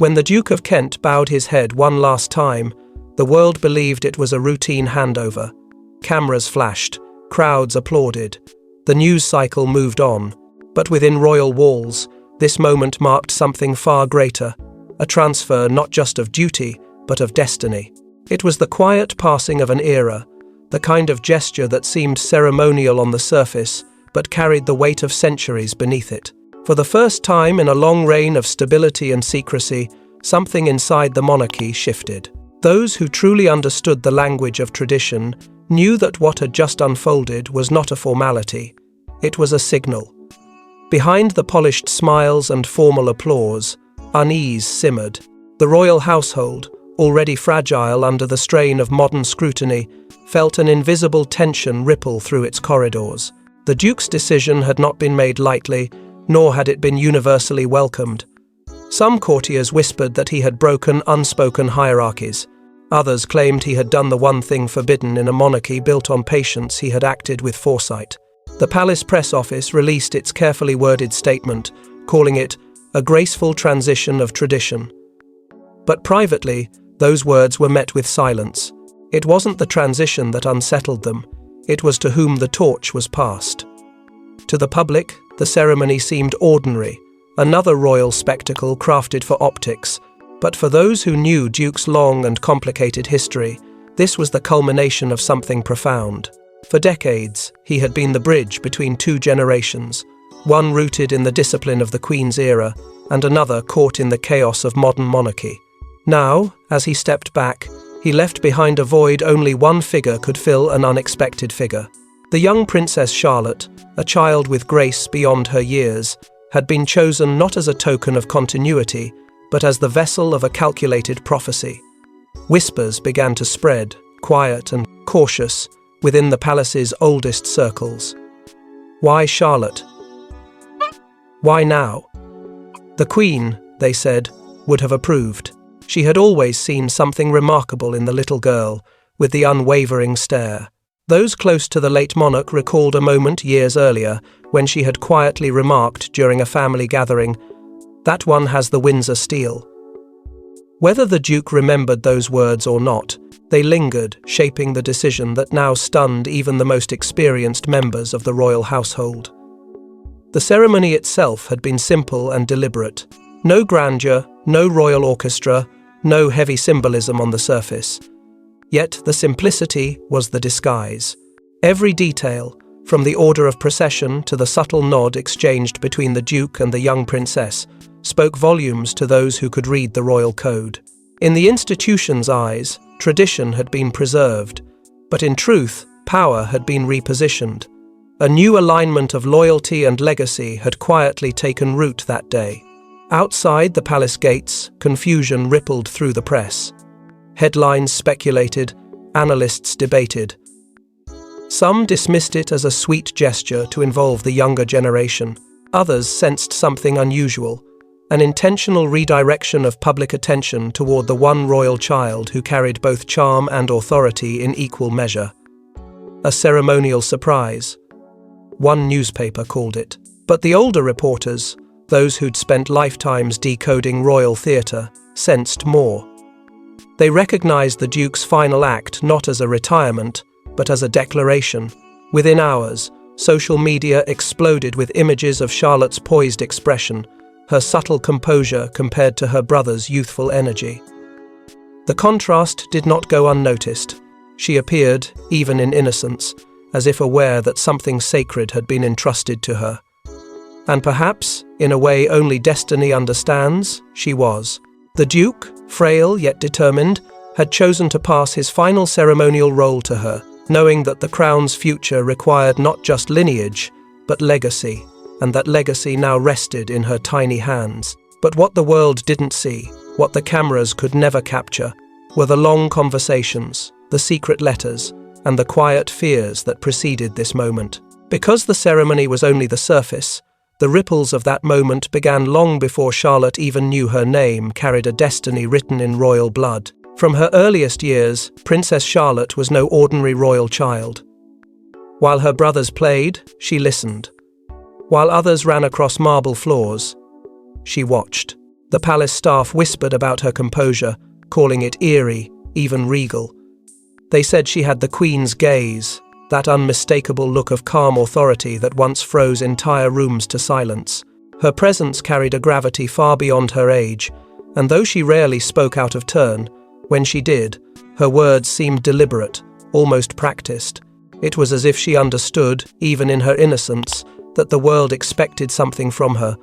When the Duke of Kent bowed his head one last time, the world believed it was a routine handover. Cameras flashed, crowds applauded. The news cycle moved on. But within royal walls, this moment marked something far greater, a transfer not just of duty, but of destiny. It was the quiet passing of an era, the kind of gesture that seemed ceremonial on the surface, but carried the weight of centuries beneath it. For the first time in a long reign of stability and secrecy, something inside the monarchy shifted. Those who truly understood the language of tradition knew that what had just unfolded was not a formality. It was a signal. Behind the polished smiles and formal applause, unease simmered. The royal household, already fragile under the strain of modern scrutiny, felt an invisible tension ripple through its corridors. The Duke's decision had not been made lightly, nor had it been universally welcomed. Some courtiers whispered that he had broken unspoken hierarchies. Others claimed he had done the one thing forbidden in a monarchy built on patience. He had acted with foresight. The palace press office released its carefully worded statement, calling it a graceful transition of tradition. But privately, those words were met with silence. It wasn't the transition that unsettled them, it was to whom the torch was passed. To the public, the ceremony seemed ordinary, another royal spectacle crafted for optics. But for those who knew Duke's long and complicated history, this was the culmination of something profound. For decades, he had been the bridge between two generations, one rooted in the discipline of the Queen's era, and another caught in the chaos of modern monarchy. Now, as he stepped back, he left behind a void only one figure could fill, an unexpected figure. The young Princess Charlotte, a child with grace beyond her years, had been chosen not as a token of continuity, but as the vessel of a calculated prophecy. Whispers began to spread, quiet and cautious, within the palace's oldest circles. Why Charlotte? Why now? The Queen, they said, would have approved. She had always seen something remarkable in the little girl, with the unwavering stare. Those close to the late monarch recalled a moment years earlier when she had quietly remarked during a family gathering, "That one has the Windsor steel." Whether the Duke remembered those words or not, they lingered, shaping the decision that now stunned even the most experienced members of the royal household. The ceremony itself had been simple and deliberate. No grandeur, no royal orchestra, no heavy symbolism on the surface. Yet the simplicity was the disguise. Every detail, from the order of procession to the subtle nod exchanged between the Duke and the young princess, spoke volumes to those who could read the royal code. In the institution's eyes, tradition had been preserved, but in truth, power had been repositioned. A new alignment of loyalty and legacy had quietly taken root that day. Outside the palace gates, confusion rippled through the press. Headlines speculated, analysts debated. Some dismissed it as a sweet gesture to involve the younger generation. Others sensed something unusual, an intentional redirection of public attention toward the one royal child who carried both charm and authority in equal measure. A ceremonial surprise, one newspaper called it. But the older reporters, those who'd spent lifetimes decoding royal theatre, sensed more. They recognized the Duke's final act not as a retirement, but as a declaration. Within hours, social media exploded with images of Charlotte's poised expression, her subtle composure compared to her brother's youthful energy. The contrast did not go unnoticed. She appeared, even in innocence, as if aware that something sacred had been entrusted to her. And perhaps, in a way only destiny understands, she was. The Duke, frail yet determined, had chosen to pass his final ceremonial role to her, knowing that the crown's future required not just lineage, but legacy, and that legacy now rested in her tiny hands. But what the world didn't see, what the cameras could never capture, were the long conversations, the secret letters, and the quiet fears that preceded this moment. Because the ceremony was only the surface, the ripples of that moment began long before Charlotte even knew her name carried a destiny written in royal blood. From her earliest years, Princess Charlotte was no ordinary royal child. While her brothers played, she listened. While others ran across marble floors, she watched. The palace staff whispered about her composure, calling it eerie, even regal. They said she had the Queen's gaze, that unmistakable look of calm authority that once froze entire rooms to silence. Her presence carried a gravity far beyond her age, and though she rarely spoke out of turn, when she did, her words seemed deliberate, almost practiced. It was as if she understood, even in her innocence, that the world expected something from her,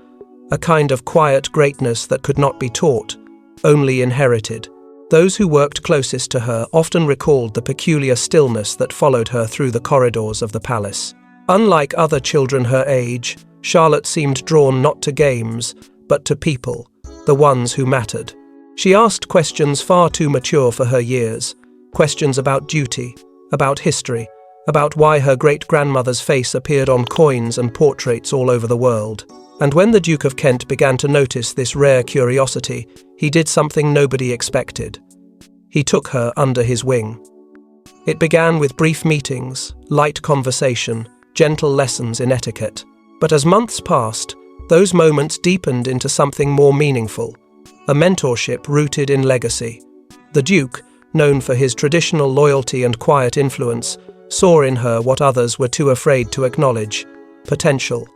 a kind of quiet greatness that could not be taught, only inherited. Those who worked closest to her often recalled the peculiar stillness that followed her through the corridors of the palace. Unlike other children her age, Charlotte seemed drawn not to games, but to people, the ones who mattered. She asked questions far too mature for her years, questions about duty, about history, about why her great-grandmother's face appeared on coins and portraits all over the world. And when the Duke of Kent began to notice this rare curiosity, he did something nobody expected. He took her under his wing. It began with brief meetings, light conversation, gentle lessons in etiquette. But as months passed, those moments deepened into something more meaningful, a mentorship rooted in legacy. The Duke, known for his traditional loyalty and quiet influence, saw in her what others were too afraid to acknowledge: potential.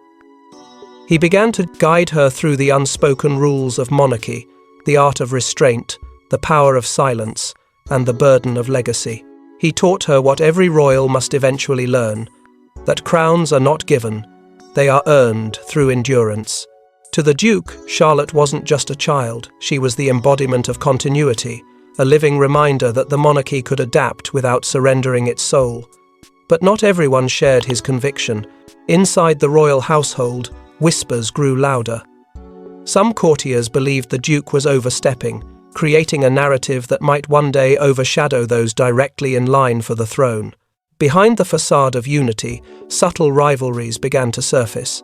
He began to guide her through the unspoken rules of monarchy, the art of restraint, the power of silence, and the burden of legacy. He taught her what every royal must eventually learn: that crowns are not given, they are earned through endurance. To the Duke, Charlotte wasn't just a child, she was the embodiment of continuity, a living reminder that the monarchy could adapt without surrendering its soul. But not everyone shared his conviction. Inside the royal household, whispers grew louder. Some courtiers believed the Duke was overstepping, creating a narrative that might one day overshadow those directly in line for the throne. Behind the facade of unity, subtle rivalries began to surface.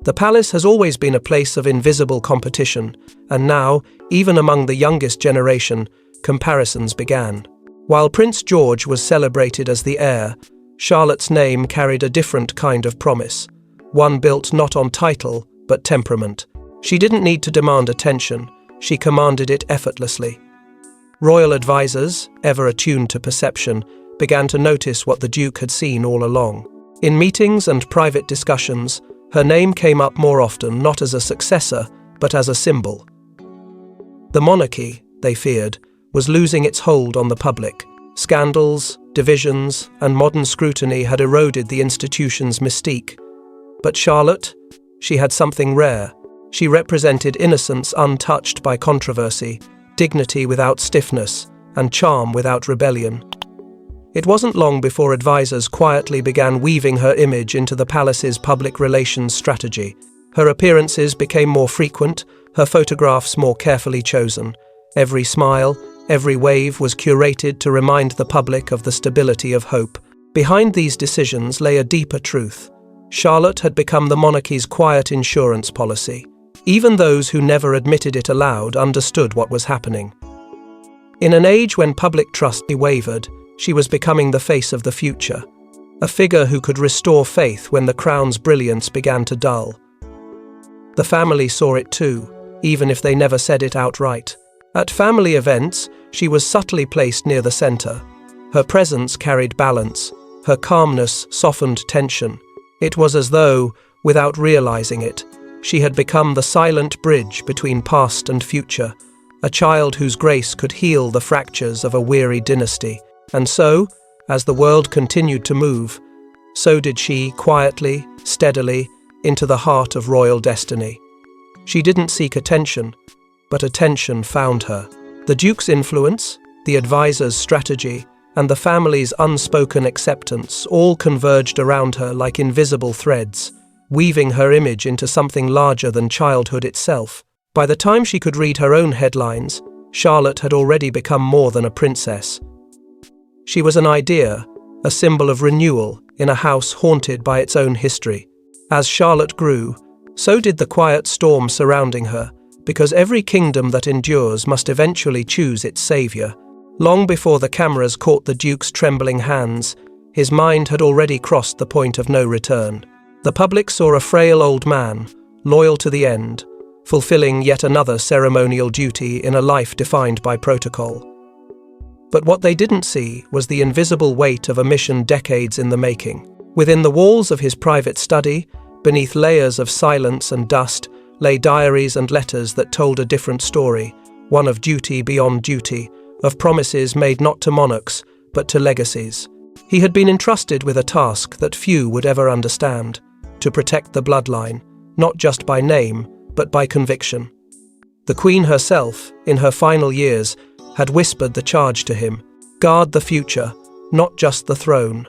The palace has always been a place of invisible competition, and now, even among the youngest generation, comparisons began. While Prince George was celebrated as the heir, Charlotte's name carried a different kind of promise, one built not on title, but temperament. She didn't need to demand attention, she commanded it effortlessly. Royal advisors, ever attuned to perception, began to notice what the Duke had seen all along. In meetings and private discussions, her name came up more often, not as a successor, but as a symbol. The monarchy, they feared, was losing its hold on the public. Scandals, divisions, and modern scrutiny had eroded the institution's mystique. But Charlotte, she had something rare. She represented innocence untouched by controversy, dignity without stiffness, and charm without rebellion. It wasn't long before advisors quietly began weaving her image into the palace's public relations strategy. Her appearances became more frequent, her photographs more carefully chosen. Every smile, every wave was curated to remind the public of the stability of hope. Behind these decisions lay a deeper truth. Charlotte had become the monarchy's quiet insurance policy. Even those who never admitted it aloud understood what was happening. In an age when public trust wavered, she was becoming the face of the future, a figure who could restore faith when the crown's brilliance began to dull. The family saw it too, even if they never said it outright. At family events, she was subtly placed near the center. Her presence carried balance, her calmness softened tension. It was as though, without realizing it, she had become the silent bridge between past and future, a child whose grace could heal the fractures of a weary dynasty. And so, as the world continued to move, so did she, quietly, steadily, into the heart of royal destiny. She didn't seek attention, but attention found her. The Duke's influence, the advisor's strategy, and the family's unspoken acceptance all converged around her like invisible threads, weaving her image into something larger than childhood itself. By the time she could read her own headlines, Charlotte had already become more than a princess. She was an idea, a symbol of renewal in a house haunted by its own history. As Charlotte grew, so did the quiet storm surrounding her, because every kingdom that endures must eventually choose its savior. Long before the cameras caught the Duke's trembling hands, his mind had already crossed the point of no return. The public saw a frail old man, loyal to the end, fulfilling yet another ceremonial duty in a life defined by protocol. But what they didn't see was the invisible weight of a mission decades in the making. Within the walls of his private study, beneath layers of silence and dust, lay diaries and letters that told a different story, one of duty beyond duty, of promises made not to monarchs, but to legacies. He had been entrusted with a task that few would ever understand, to protect the bloodline, not just by name, but by conviction. The Queen herself, in her final years, had whispered the charge to him: guard the future, not just the throne.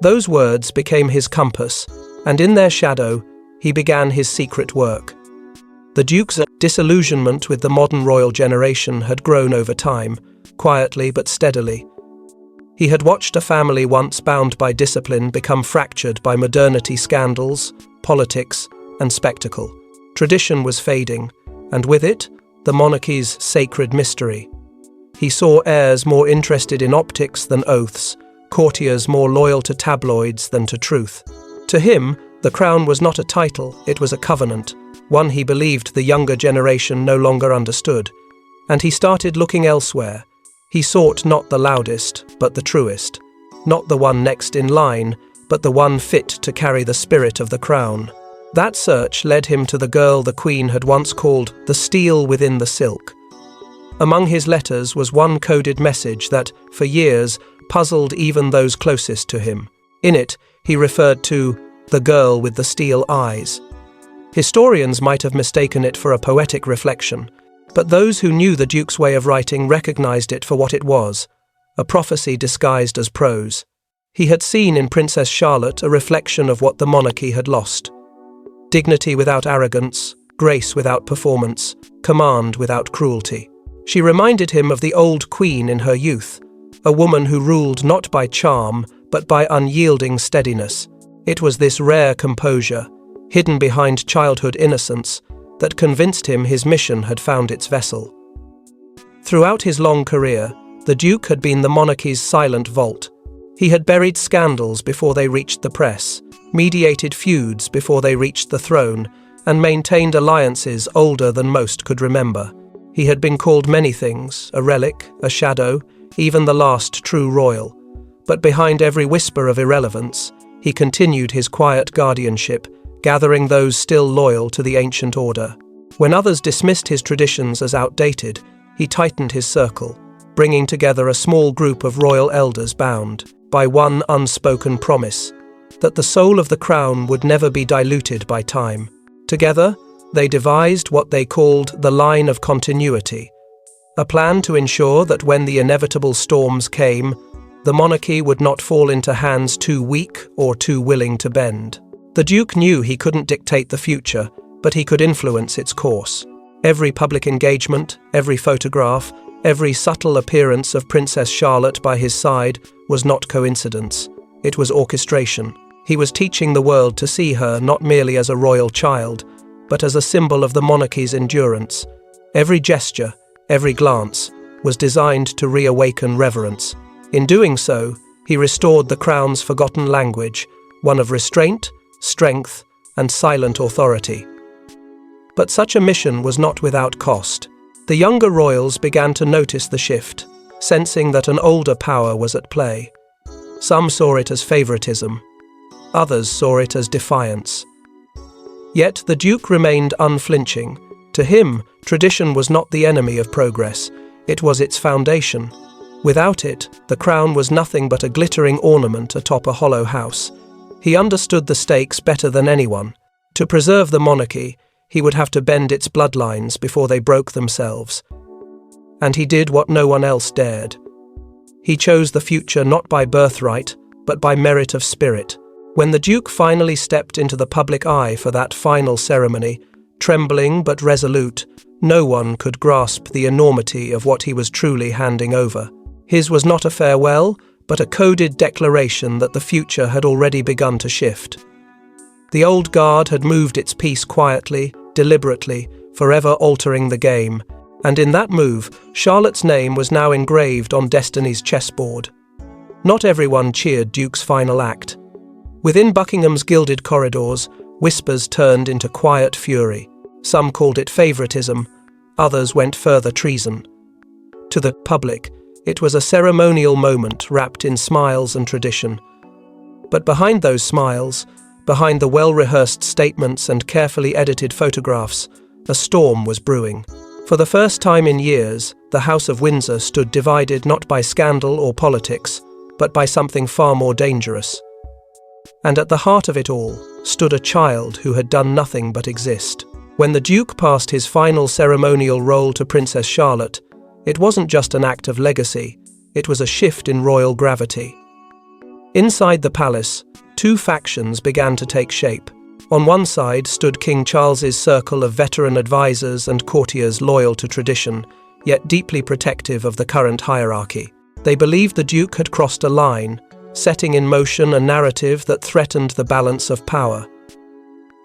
Those words became his compass, and in their shadow, he began his secret work. The Duke's disillusionment with the modern royal generation had grown over time, quietly but steadily. He had watched a family once bound by discipline become fractured by modernity scandals, politics, and spectacle. Tradition was fading, and with it, the monarchy's sacred mystery. He saw heirs more interested in optics than oaths, courtiers more loyal to tabloids than to truth. To him, the crown was not a title, it was a covenant, one he believed the younger generation no longer understood. And he started looking elsewhere. He sought not the loudest, but the truest. Not the one next in line, but the one fit to carry the spirit of the crown. That search led him to the girl the Queen had once called the steel within the silk. Among his letters was one coded message that, for years, puzzled even those closest to him. In it, he referred to the girl with the steel eyes. Historians might have mistaken it for a poetic reflection, but those who knew the Duke's way of writing recognized it for what it was, a prophecy disguised as prose. He had seen in Princess Charlotte a reflection of what the monarchy had lost. Dignity without arrogance, grace without performance, command without cruelty. She reminded him of the old Queen in her youth, a woman who ruled not by charm, but by unyielding steadiness. It was this rare composure, hidden behind childhood innocence, that convinced him his mission had found its vessel. Throughout his long career, the Duke had been the monarchy's silent vault. He had buried scandals before they reached the press, mediated feuds before they reached the throne, and maintained alliances older than most could remember. He had been called many things, a relic, a shadow, even the last true royal. But behind every whisper of irrelevance, he continued his quiet guardianship, gathering those still loyal to the ancient order. When others dismissed his traditions as outdated, he tightened his circle, bringing together a small group of royal elders bound by one unspoken promise, that the soul of the crown would never be diluted by time. Together, they devised what they called the line of continuity, a plan to ensure that when the inevitable storms came, the monarchy would not fall into hands too weak or too willing to bend. The Duke knew he couldn't dictate the future, but he could influence its course. Every public engagement, every photograph, every subtle appearance of Princess Charlotte by his side was not coincidence. It was orchestration. He was teaching the world to see her not merely as a royal child, but as a symbol of the monarchy's endurance. Every gesture, every glance, was designed to reawaken reverence. In doing so, he restored the crown's forgotten language, one of restraint, strength, and silent authority. But such a mission was not without cost. The younger royals began to notice the shift, sensing that an older power was at play. Some saw it as favoritism. Others saw it as defiance. Yet the Duke remained unflinching. To him, tradition was not the enemy of progress, it was its foundation. Without it, the crown was nothing but a glittering ornament atop a hollow house. He understood the stakes better than anyone. To preserve the monarchy, he would have to bend its bloodlines before they broke themselves. And he did what no one else dared. He chose the future not by birthright, but by merit of spirit. When the Duke finally stepped into the public eye for that final ceremony, trembling but resolute, no one could grasp the enormity of what he was truly handing over. His was not a farewell, but a coded declaration that the future had already begun to shift. The old guard had moved its piece quietly, deliberately, forever altering the game, and in that move, Charlotte's name was now engraved on destiny's chessboard. Not everyone cheered Duke's final act. Within Buckingham's gilded corridors, whispers turned into quiet fury. Some called it favoritism, others went further: treason. To the public, it was a ceremonial moment wrapped in smiles and tradition. But behind those smiles, behind the well-rehearsed statements and carefully edited photographs, a storm was brewing. For the first time in years, the House of Windsor stood divided not by scandal or politics, but by something far more dangerous. And at the heart of it all stood a child who had done nothing but exist. When the Duke passed his final ceremonial role to Princess Charlotte, it wasn't just an act of legacy, it was a shift in royal gravity. Inside the palace, two factions began to take shape. On one side stood King Charles's circle of veteran advisors and courtiers loyal to tradition, yet deeply protective of the current hierarchy. They believed the Duke had crossed a line, setting in motion a narrative that threatened the balance of power.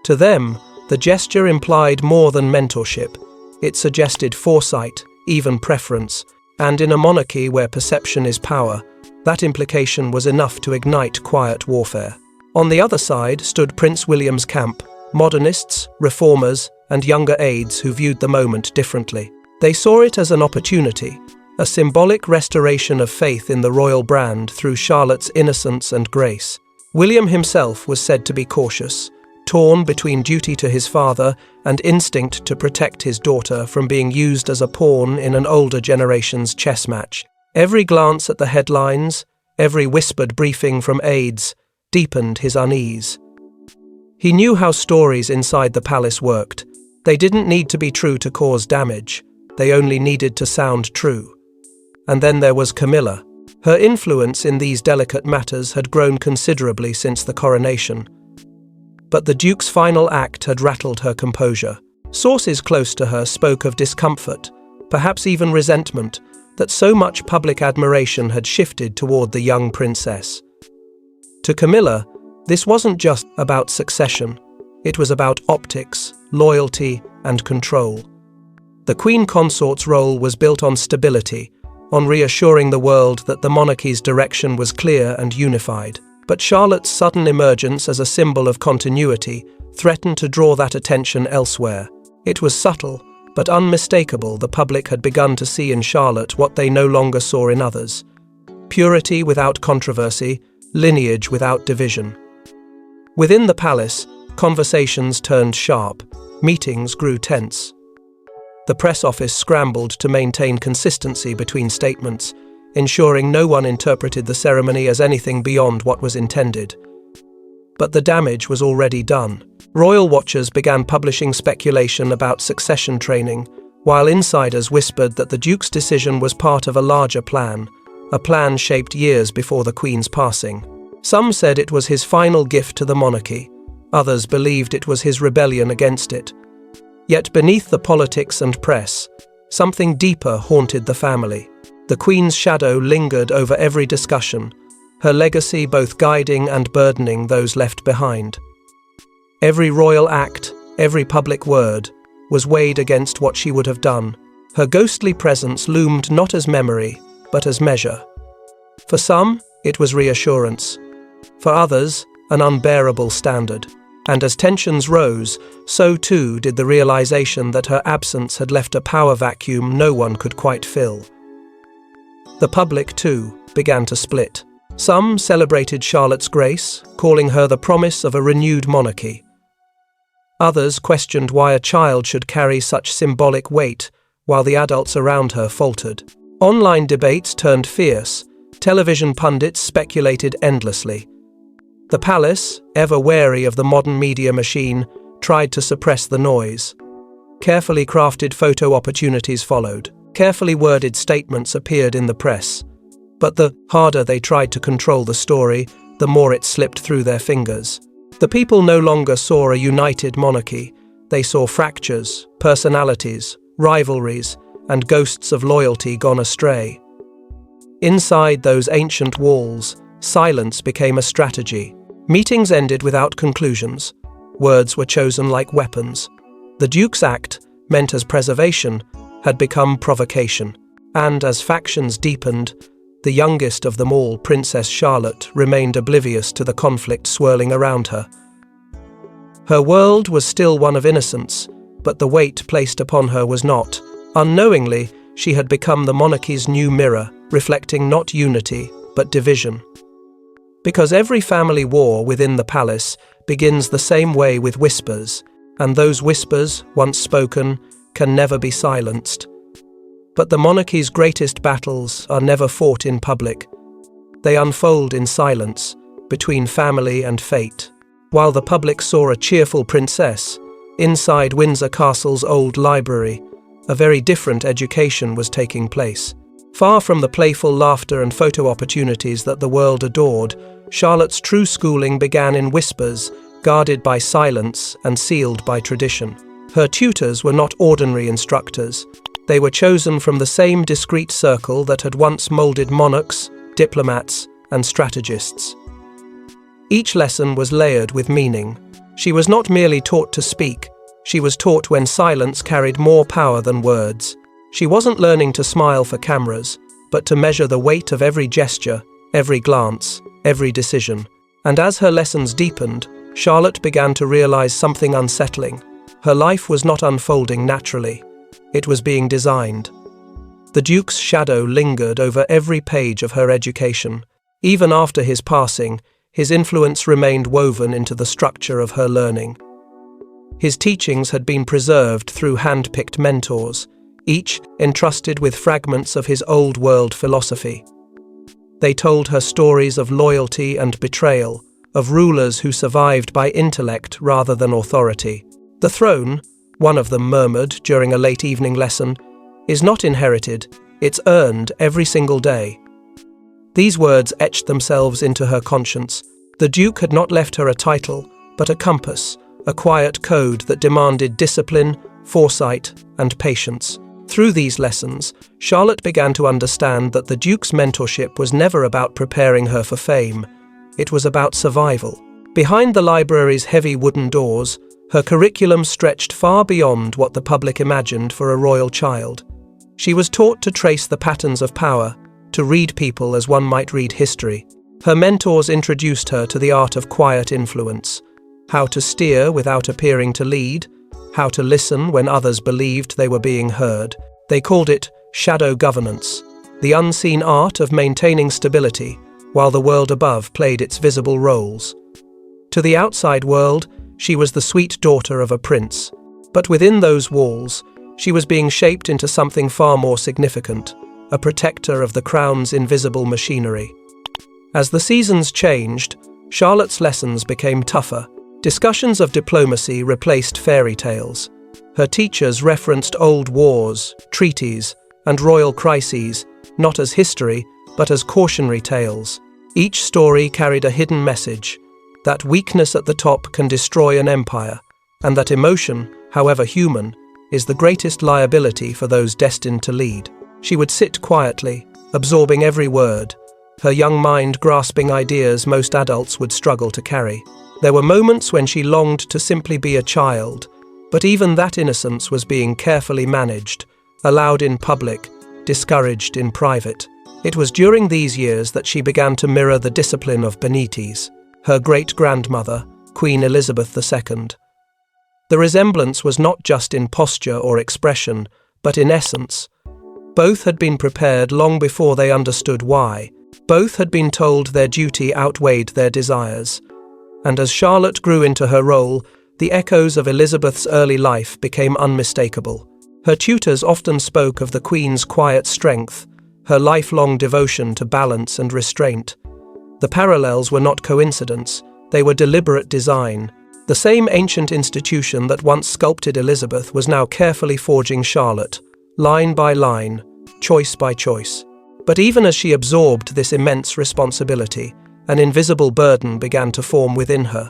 To them, the gesture implied more than mentorship. It suggested foresight, even preference, and in a monarchy where perception is power, that implication was enough to ignite quiet warfare. On the other side stood Prince William's camp, modernists, reformers, and younger aides who viewed the moment differently. They saw it as an opportunity, a symbolic restoration of faith in the royal brand through Charlotte's innocence and grace. William himself was said to be cautious, torn between duty to his father and instinct to protect his daughter from being used as a pawn in an older generation's chess match. Every glance at the headlines, every whispered briefing from aides, deepened his unease. He knew how stories inside the palace worked. They didn't need to be true to cause damage, they only needed to sound true. And then there was Camilla. Her influence in these delicate matters had grown considerably since the coronation. But the Duke's final act had rattled her composure. Sources close to her spoke of discomfort, perhaps even resentment, that so much public admiration had shifted toward the young princess. To Camilla, this wasn't just about succession, it was about optics, loyalty, and control. The Queen Consort's role was built on stability, on reassuring the world that the monarchy's direction was clear and unified. But Charlotte's sudden emergence as a symbol of continuity threatened to draw that attention elsewhere. It was subtle, but unmistakable. The public had begun to see in Charlotte what they no longer saw in others: purity without controversy, lineage without division. Within the palace, conversations turned sharp, meetings grew tense. The press office scrambled to maintain consistency between statements, ensuring no one interpreted the ceremony as anything beyond what was intended. But the damage was already done. Royal watchers began publishing speculation about succession training, while insiders whispered that the Duke's decision was part of a larger plan, a plan shaped years before the Queen's passing. Some said it was his final gift to the monarchy, others believed it was his rebellion against it. Yet beneath the politics and press, something deeper haunted the family. The Queen's shadow lingered over every discussion, her legacy both guiding and burdening those left behind. Every royal act, every public word, was weighed against what she would have done. Her ghostly presence loomed not as memory, but as measure. For some, it was reassurance. For others, an unbearable standard. And as tensions rose, so too did the realization that her absence had left a power vacuum no one could quite fill. The public, too, began to split. Some celebrated Charlotte's grace, calling her the promise of a renewed monarchy. Others questioned why a child should carry such symbolic weight, while the adults around her faltered. Online debates turned fierce. Television pundits speculated endlessly. The palace, ever wary of the modern media machine, tried to suppress the noise. Carefully crafted photo opportunities followed. Carefully worded statements appeared in the press. But the harder they tried to control the story, the more it slipped through their fingers. The people no longer saw a united monarchy. They saw fractures, personalities, rivalries, and ghosts of loyalty gone astray. Inside those ancient walls, silence became a strategy. Meetings ended without conclusions. Words were chosen like weapons. The Duke's act, meant as preservation, had become provocation. And as factions deepened, the youngest of them all, Princess Charlotte, remained oblivious to the conflict swirling around her. Her world was still one of innocence, but the weight placed upon her was not. Unknowingly, she had become the monarchy's new mirror, reflecting not unity, but division. Because every family war within the palace begins the same way with whispers, and those whispers, once spoken, can never be silenced. But the monarchy's greatest battles are never fought in public. They unfold in silence, between family and fate. While the public saw a cheerful princess, inside Windsor Castle's old library, a very different education was taking place. Far from the playful laughter and photo opportunities that the world adored, Charlotte's true schooling began in whispers, guarded by silence and sealed by tradition. Her tutors were not ordinary instructors. They were chosen from the same discreet circle that had once molded monarchs, diplomats, and strategists. Each lesson was layered with meaning. She was not merely taught to speak, she was taught when silence carried more power than words. She wasn't learning to smile for cameras, but to measure the weight of every gesture, every glance, every decision. And as her lessons deepened, Charlotte began to realize something unsettling. Her life was not unfolding naturally. It was being designed. The Duke's shadow lingered over every page of her education. Even after his passing, his influence remained woven into the structure of her learning. His teachings had been preserved through hand-picked mentors, each entrusted with fragments of his old-world philosophy. They told her stories of loyalty and betrayal, of rulers who survived by intellect rather than authority. "The throne," one of them murmured during a late evening lesson, "is not inherited, it's earned every single day." These words etched themselves into her conscience. The Duke had not left her a title, but a compass, a quiet code that demanded discipline, foresight, and patience. Through these lessons, Charlotte began to understand that the Duke's mentorship was never about preparing her for fame. It was about survival. Behind the library's heavy wooden doors, her curriculum stretched far beyond what the public imagined for a royal child. She was taught to trace the patterns of power, to read people as one might read history. Her mentors introduced her to the art of quiet influence, how to steer without appearing to lead, how to listen when others believed they were being heard. They called it shadow governance, the unseen art of maintaining stability, while the world above played its visible roles. To the outside world, she was the sweet daughter of a prince, but within those walls, she was being shaped into something far more significant, a protector of the crown's invisible machinery. As the seasons changed, Charlotte's lessons became tougher. Discussions of diplomacy replaced fairy tales. Her teachers referenced old wars, treaties, and royal crises, not as history, but as cautionary tales. Each story carried a hidden message, that weakness at the top can destroy an empire, and that emotion, however human, is the greatest liability for those destined to lead. She would sit quietly, absorbing every word, her young mind grasping ideas most adults would struggle to carry. There were moments when she longed to simply be a child, but even that innocence was being carefully managed, allowed in public, discouraged in private. It was during these years that she began to mirror the discipline of Benitez, her great-grandmother, Queen Elizabeth II. The resemblance was not just in posture or expression, but in essence. Both had been prepared long before they understood why. Both had been told their duty outweighed their desires. And as Charlotte grew into her role, the echoes of Elizabeth's early life became unmistakable. Her tutors often spoke of the Queen's quiet strength, her lifelong devotion to balance and restraint. The parallels were not coincidence, they were deliberate design. The same ancient institution that once sculpted Elizabeth was now carefully forging Charlotte, line by line, choice by choice. But even as she absorbed this immense responsibility, an invisible burden began to form within her.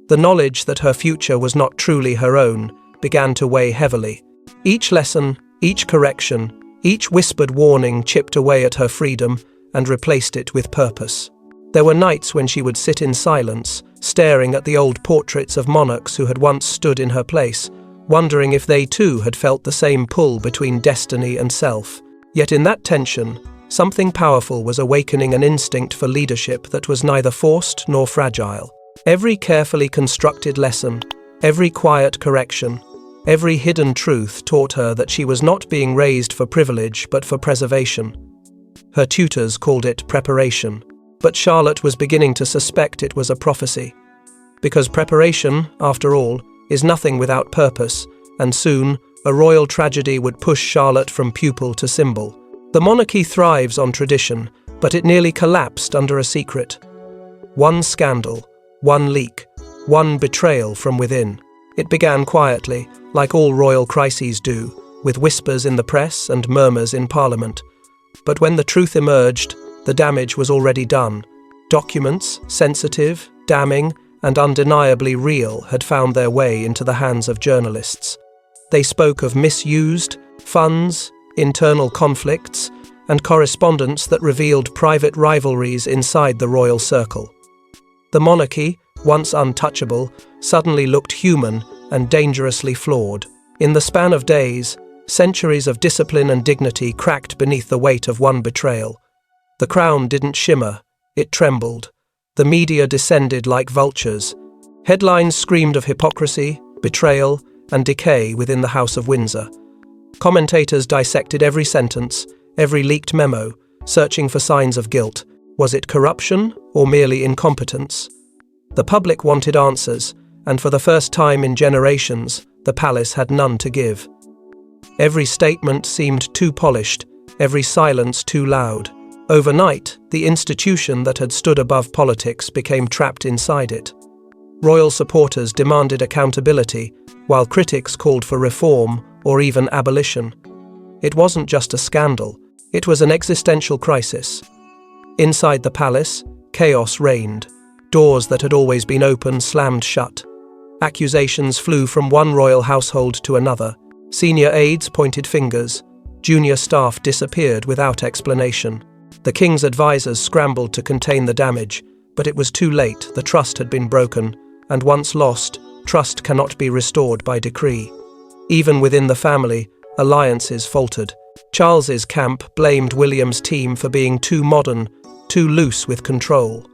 The knowledge that her future was not truly her own began to weigh heavily. Each lesson, each correction, each whispered warning chipped away at her freedom and replaced it with purpose. There were nights when she would sit in silence, staring at the old portraits of monarchs who had once stood in her place, wondering if they too had felt the same pull between destiny and self. Yet in that tension, something powerful was awakening, an instinct for leadership that was neither forced nor fragile. Every carefully constructed lesson, every quiet correction, Every hidden truth taught her that she was not being raised for privilege but for preservation. Her tutors called it preparation, but Charlotte was beginning to suspect it was a prophecy. Because preparation, after all, is nothing without purpose, and soon a royal tragedy would push Charlotte from pupil to symbol. The monarchy thrives on tradition, but it nearly collapsed under a secret. One scandal, one leak, one betrayal from within. It began quietly, like all royal crises do, with whispers in the press and murmurs in Parliament. But when the truth emerged, the damage was already done. Documents, sensitive, damning, and undeniably real, had found their way into the hands of journalists. They spoke of misused funds, internal conflicts, and correspondence that revealed private rivalries inside the royal circle. The monarchy, once untouchable, suddenly looked human and dangerously flawed. In the span of days, centuries of discipline and dignity cracked beneath the weight of one betrayal. The crown didn't shimmer, it trembled. The media descended like vultures. Headlines screamed of hypocrisy, betrayal, and decay within the House of Windsor. Commentators dissected every sentence, every leaked memo, searching for signs of guilt. Was it corruption or merely incompetence? The public wanted answers, and for the first time in generations, the palace had none to give. Every statement seemed too polished, every silence too loud. Overnight, the institution that had stood above politics became trapped inside it. Royal supporters demanded accountability, while critics called for reform or even abolition. It wasn't just a scandal, it was an existential crisis. Inside the palace, chaos reigned. Doors that had always been open slammed shut. Accusations flew from one royal household to another. Senior aides pointed fingers. Junior staff disappeared without explanation. The king's advisors scrambled to contain the damage, but it was too late. The trust had been broken, and once lost, trust cannot be restored by decree. Even within the family, alliances faltered. Charles's camp blamed William's team for being too modern, too loose with control.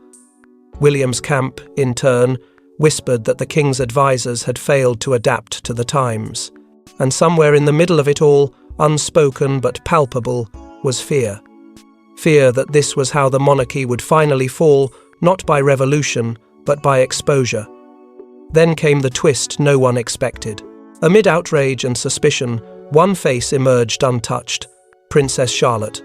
William's camp, in turn, whispered that the king's advisors had failed to adapt to the times. And somewhere in the middle of it all, unspoken but palpable, was fear. Fear that this was how the monarchy would finally fall, not by revolution, but by exposure. Then came the twist no one expected. Amid outrage and suspicion, one face emerged untouched: Princess Charlotte.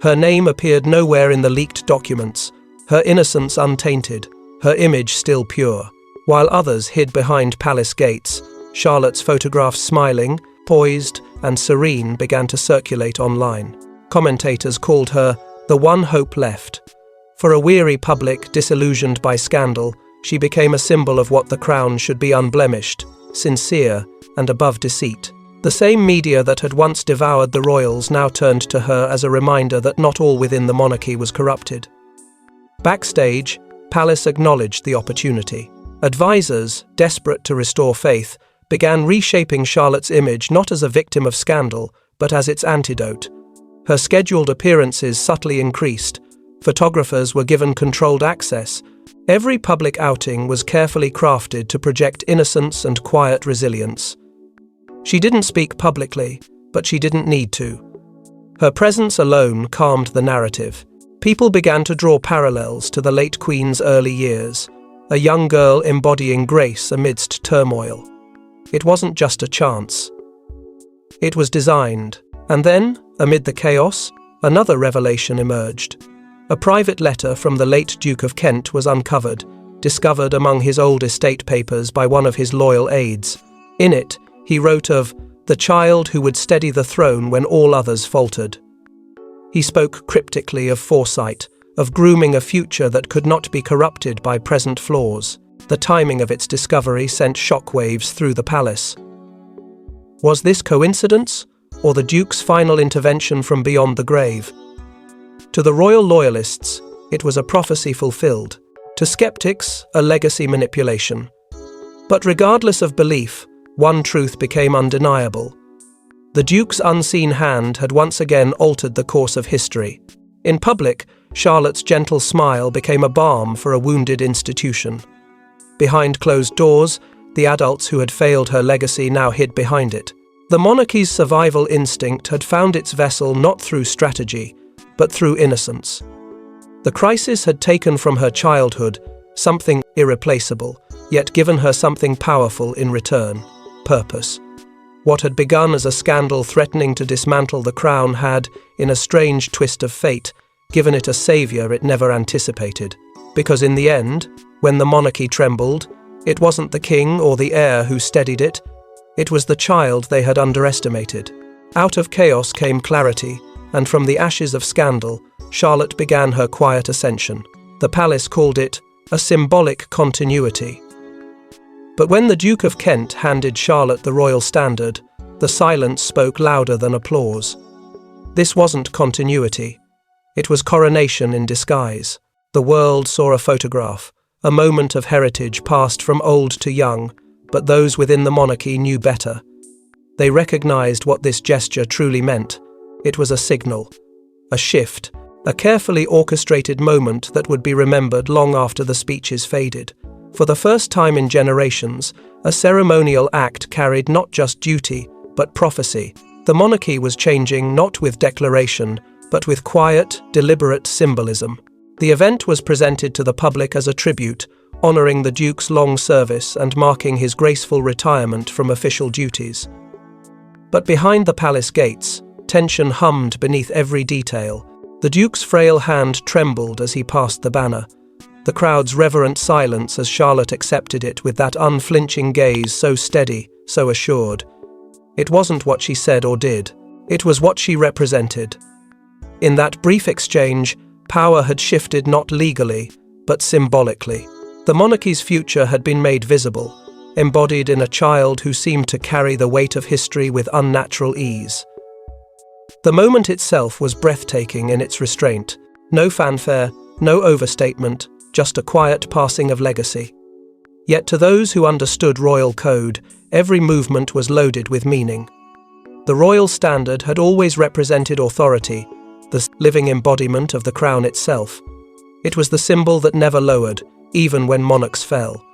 Her name appeared nowhere in the leaked documents, her innocence untainted, her image still pure. While others hid behind palace gates, Charlotte's photographs, smiling, poised, and serene, began to circulate online. Commentators called her the one hope left. For a weary public disillusioned by scandal, she became a symbol of what the crown should be: unblemished, sincere, and above deceit. The same media that had once devoured the royals now turned to her as a reminder that not all within the monarchy was corrupted. Backstage, Palace acknowledged the opportunity. Advisors, desperate to restore faith, began reshaping Charlotte's image not as a victim of scandal, but as its antidote. Her scheduled appearances subtly increased. Photographers were given controlled access. Every public outing was carefully crafted to project innocence and quiet resilience. She didn't speak publicly, but she didn't need to. Her presence alone calmed the narrative. People began to draw parallels to the late Queen's early years, a young girl embodying grace amidst turmoil. It wasn't just a chance. It was designed. And then, amid the chaos, another revelation emerged. A private letter from the late Duke of Kent was uncovered, discovered among his old estate papers by one of his loyal aides. In it, he wrote of the child who would steady the throne when all others faltered. He spoke cryptically of foresight, of grooming a future that could not be corrupted by present flaws. The timing of its discovery sent shockwaves through the palace. Was this coincidence, or the Duke's final intervention from beyond the grave? To the royal loyalists, it was a prophecy fulfilled. To skeptics, a legacy manipulation. But regardless of belief, one truth became undeniable. The Duke's unseen hand had once again altered the course of history. In public, Charlotte's gentle smile became a balm for a wounded institution. Behind closed doors, The adults who had failed her legacy now hid behind it. The monarchy's survival instinct had found its vessel not through strategy, but through innocence. The crisis had taken from her childhood something irreplaceable, yet given her something powerful in return: purpose. What had begun as a scandal threatening to dismantle the crown had, in a strange twist of fate, given it a savior it never anticipated. Because in the end, when the monarchy trembled, it wasn't the king or the heir who steadied it, it was the child they had underestimated. Out of chaos came clarity, and from the ashes of scandal, Charlotte began her quiet ascension. The palace called it a symbolic continuity. But when the Duke of Kent handed Charlotte the royal standard, the silence spoke louder than applause. This wasn't continuity. It was coronation in disguise. The world saw a photograph, a moment of heritage passed from old to young, but those within the monarchy knew better. They recognized what this gesture truly meant. It was a signal, a shift, a carefully orchestrated moment that would be remembered long after the speeches faded. For the first time in generations, a ceremonial act carried not just duty, but prophecy. The monarchy was changing not with declaration, but with quiet, deliberate symbolism. The event was presented to the public as a tribute, honoring the Duke's long service and marking his graceful retirement from official duties. But behind the palace gates, tension hummed beneath every detail. The Duke's frail hand trembled as he passed the banner. The crowd's reverent silence as Charlotte accepted it with that unflinching gaze so steady, so assured. It wasn't what she said or did. It was what she represented. In that brief exchange, power had shifted not legally, but symbolically. The monarchy's future had been made visible, embodied in a child who seemed to carry the weight of history with unnatural ease. The moment itself was breathtaking in its restraint. No fanfare, no overstatement, just a quiet passing of legacy. Yet to those who understood royal code, every movement was loaded with meaning. The royal standard had always represented authority, the living embodiment of the crown itself. It was the symbol that never lowered, even when monarchs fell.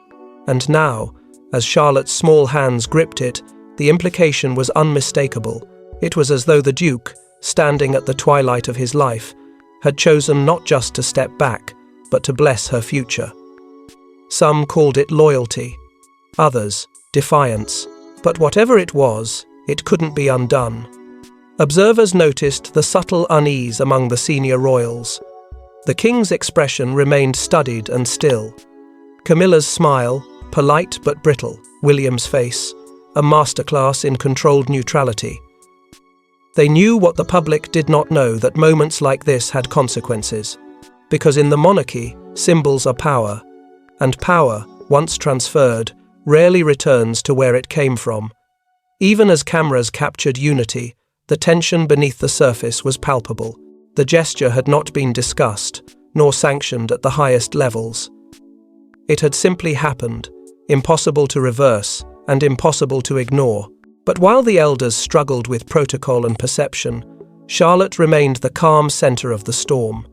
And now, as Charlotte's small hands gripped it, the implication was unmistakable. It was as though the Duke, standing at the twilight of his life, had chosen not just to step back, but to bless her future. Some called it loyalty, others defiance. But whatever it was, it couldn't be undone. Observers noticed the subtle unease among the senior royals. The king's expression remained studied and still. Camilla's smile, polite but brittle. William's face, a masterclass in controlled neutrality. They knew what the public did not know, that moments like this had consequences. Because in the monarchy, symbols are power, and power, once transferred, rarely returns to where it came from. Even as cameras captured unity, the tension beneath the surface was palpable. The gesture had not been discussed, nor sanctioned at the highest levels. It had simply happened, impossible to reverse, and impossible to ignore. But while the elders struggled with protocol and perception, Charlotte remained the calm center of the storm.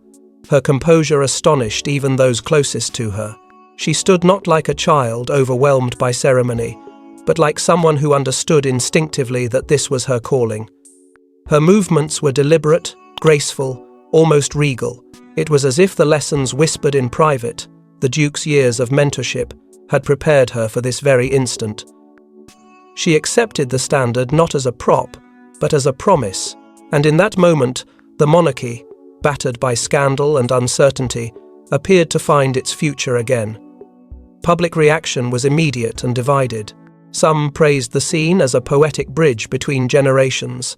Her composure astonished even those closest to her. She stood not like a child overwhelmed by ceremony, but like someone who understood instinctively that this was her calling. Her movements were deliberate, graceful, almost regal. It was as if the lessons whispered in private, the Duke's years of mentorship, had prepared her for this very instant. She accepted the standard not as a prop, but as a promise, and in that moment, the monarchy, battered by scandal and uncertainty, appeared to find its future again. Public reaction was immediate and divided. Some praised the scene as a poetic bridge between generations.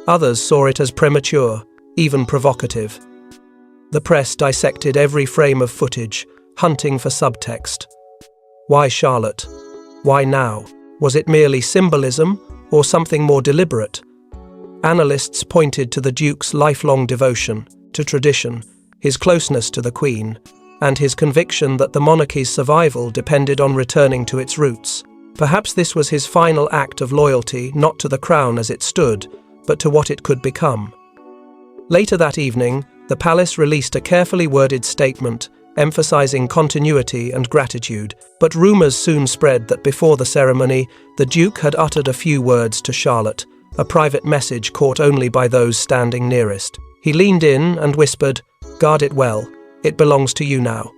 Others saw it as premature, even provocative. The press dissected every frame of footage, hunting for subtext. Why Charlotte? Why now? Was it merely symbolism, or something more deliberate? Analysts pointed to the Duke's lifelong devotion to tradition, his closeness to the Queen, and his conviction that the monarchy's survival depended on returning to its roots. Perhaps this was his final act of loyalty, not to the crown as it stood, but to what it could become. Later that evening, the palace released a carefully worded statement emphasizing continuity and gratitude. But rumors soon spread that before the ceremony, the Duke had uttered a few words to Charlotte, a private message caught only by those standing nearest. He leaned in and whispered, "Guard it well. It belongs to you now."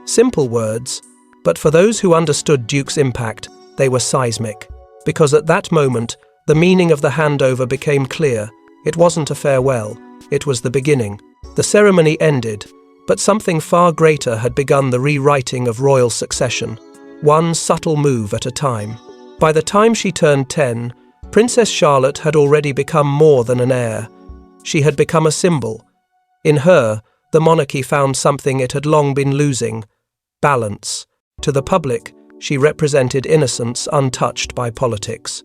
Simple words, but for those who understood Duke's impact, they were seismic. Because at that moment, the meaning of the handover became clear. It wasn't a farewell, it was the beginning. The ceremony ended, but something far greater had begun the rewriting of royal succession, one subtle move at a time. By the time she turned 10, Princess Charlotte had already become more than an heir. She had become a symbol. In her, the monarchy found something it had long been losing: balance. To the public, she represented innocence untouched by politics.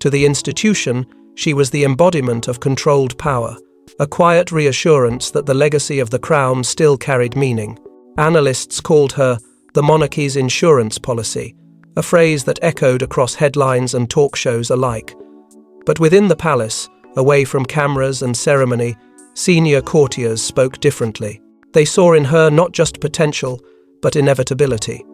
To the institution, she was the embodiment of controlled power, a quiet reassurance that the legacy of the crown still carried meaning. Analysts called her the monarchy's insurance policy, a phrase that echoed across headlines and talk shows alike. But within the palace, away from cameras and ceremony, senior courtiers spoke differently. They saw in her not just potential, but inevitability.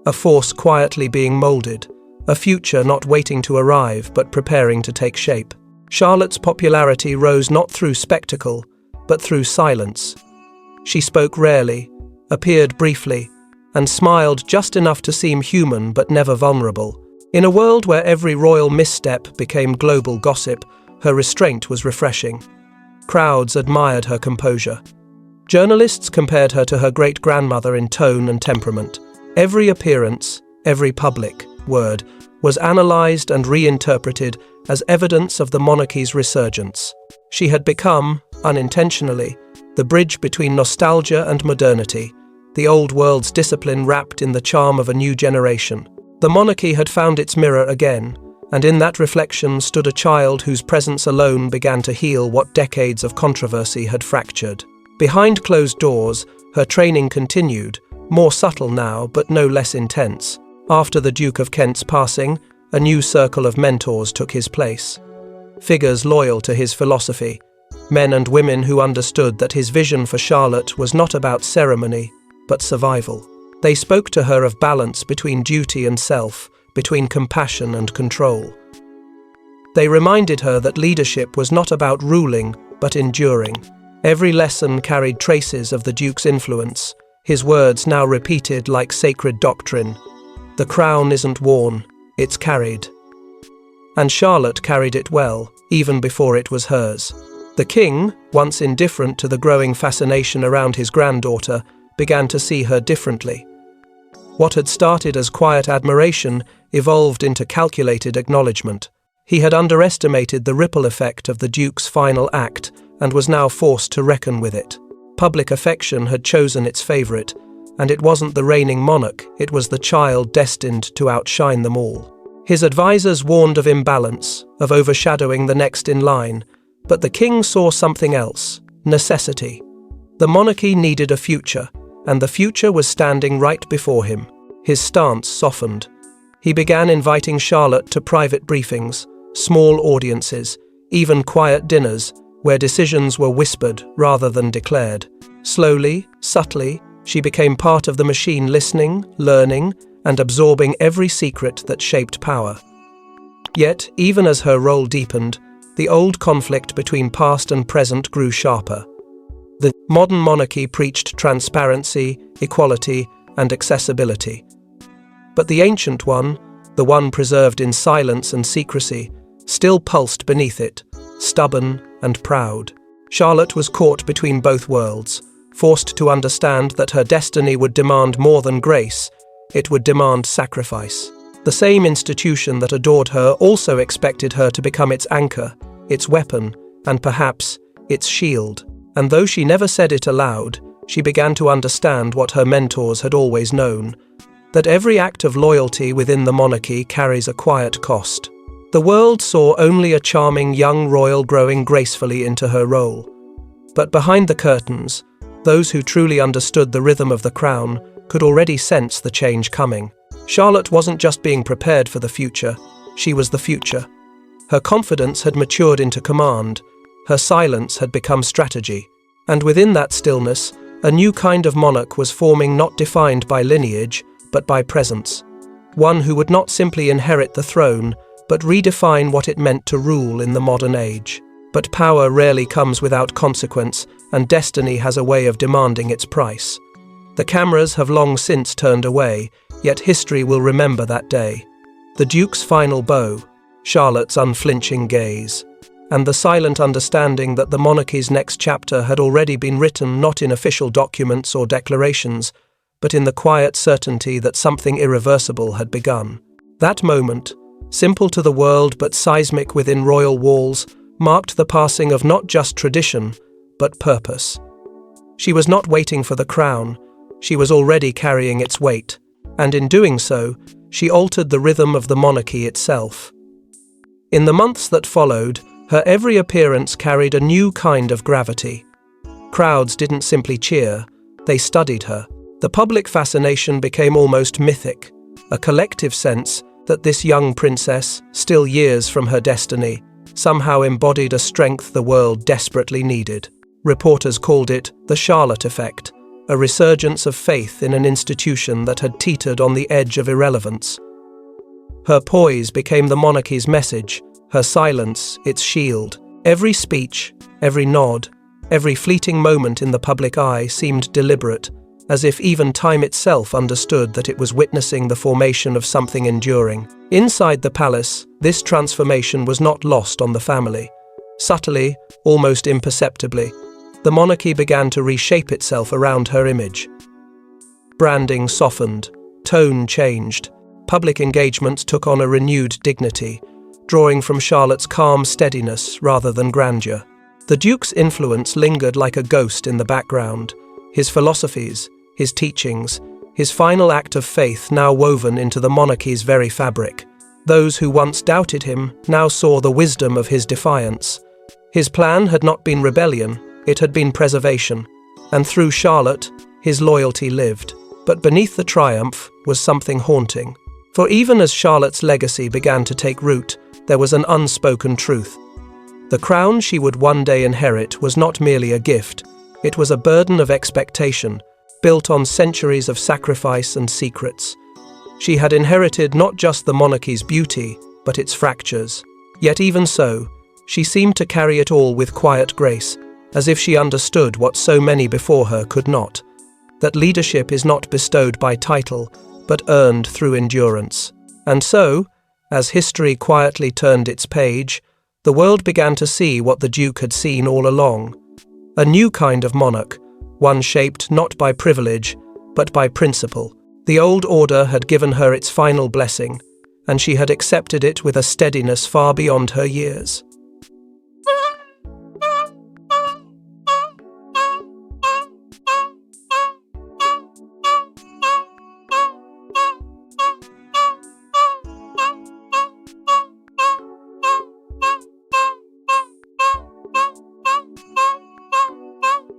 A force quietly being molded, a future not waiting to arrive but preparing to take shape. Charlotte's popularity rose not through spectacle, but through silence. She spoke rarely, appeared briefly, and smiled just enough to seem human but never vulnerable. In a world where every royal misstep became global gossip, her restraint was refreshing. Crowds admired her composure. Journalists compared her to her great-grandmother in tone and temperament. Every appearance, every public word, was analysed and reinterpreted as evidence of the monarchy's resurgence. She had become, unintentionally, the bridge between nostalgia and modernity, the old world's discipline wrapped in the charm of a new generation. The monarchy had found its mirror again, and in that reflection stood a child whose presence alone began to heal what decades of controversy had fractured. Behind closed doors, her training continued, more subtle now but no less intense. After the Duke of Kent's passing, a new circle of mentors took his place. Figures loyal to his philosophy, men and women who understood that his vision for Charlotte was not about ceremony, but survival. They spoke to her of balance between duty and self, between compassion and control. They reminded her that leadership was not about ruling, but enduring. Every lesson carried traces of the Duke's influence, his words now repeated like sacred doctrine. The crown isn't worn, it's carried. And Charlotte carried it well, even before it was hers. The king, once indifferent to the growing fascination around his granddaughter, began to see her differently. What had started as quiet admiration evolved into calculated acknowledgement. He had underestimated the ripple effect of the Duke's final act and was now forced to reckon with it. Public affection had chosen its favourite, and it wasn't the reigning monarch, it was the child destined to outshine them all. His advisors warned of imbalance, of overshadowing the next in line, but the king saw something else: necessity. The monarchy needed a future, and the future was standing right before him. His stance softened. He began inviting Charlotte to private briefings, small audiences, even quiet dinners, where decisions were whispered rather than declared. Slowly, subtly, she became part of the machine, listening, learning, and absorbing every secret that shaped power. Yet, even as her role deepened, the old conflict between past and present grew sharper. The modern monarchy preached transparency, equality, and accessibility. But the ancient one, the one preserved in silence and secrecy, still pulsed beneath it, stubborn and proud. Charlotte was caught between both worlds, forced to understand that her destiny would demand more than grace, it would demand sacrifice. The same institution that adored her also expected her to become its anchor, its weapon, and perhaps its shield. And though she never said it aloud, she began to understand what her mentors had always known, that every act of loyalty within the monarchy carries a quiet cost. The world saw only a charming young royal growing gracefully into her role. But behind the curtains, those who truly understood the rhythm of the crown could already sense the change coming. Charlotte wasn't just being prepared for the future, she was the future. Her confidence had matured into command, her silence had become strategy, and within that stillness, A new kind of monarch was forming, not defined by lineage, but by presence. One who would not simply inherit the throne, but redefine what it meant to rule in the modern age. But power rarely comes without consequence, and destiny has a way of demanding its price. The cameras have long since turned away, yet history will remember that day. The Duke's final bow, Charlotte's unflinching gaze, and the silent understanding that the monarchy's next chapter had already been written not in official documents or declarations, but in the quiet certainty that something irreversible had begun. That moment, simple to the world but seismic within royal walls, marked the passing of not just tradition, but purpose. She was not waiting for the crown, she was already carrying its weight, and in doing so, she altered the rhythm of the monarchy itself. In the months that followed, her every appearance carried a new kind of gravity. Crowds didn't simply cheer, they studied her. The public fascination became almost mythic, a collective sense that this young princess, still years from her destiny, somehow embodied a strength the world desperately needed. Reporters called it the Charlotte effect, a resurgence of faith in an institution that had teetered on the edge of irrelevance. Her poise became the monarchy's message, her silence its shield. Every speech, every nod, every fleeting moment in the public eye seemed deliberate, as if even time itself understood that it was witnessing the formation of something enduring. Inside the palace, this transformation was not lost on the family. Subtly, almost imperceptibly, the monarchy began to reshape itself around her image. Branding softened, tone changed, public engagements took on a renewed dignity, drawing from Charlotte's calm steadiness rather than grandeur. The Duke's influence lingered like a ghost in the background, his philosophies, his teachings, his final act of faith now woven into the monarchy's very fabric. Those who once doubted him now saw the wisdom of his defiance. His plan had not been rebellion, it had been preservation, and through Charlotte, his loyalty lived. But beneath the triumph was something haunting. For even as Charlotte's legacy began to take root, there was an unspoken truth. The crown she would one day inherit was not merely a gift, it was a burden of expectation, built on centuries of sacrifice and secrets. She had inherited not just the monarchy's beauty, but its fractures. Yet even so, she seemed to carry it all with quiet grace, as if she understood what so many before her could not, that leadership is not bestowed by title, but earned through endurance. And so, as history quietly turned its page, the world began to see what the Duke had seen all along. A new kind of monarch, one shaped not by privilege, but by principle. The old order had given her its final blessing, and she had accepted it with a steadiness far beyond her years.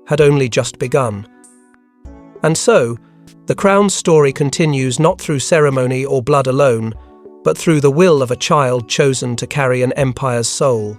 Had only just begun. And so, the crown's story continues not through ceremony or blood alone, but through the will of a child chosen to carry an empire's soul.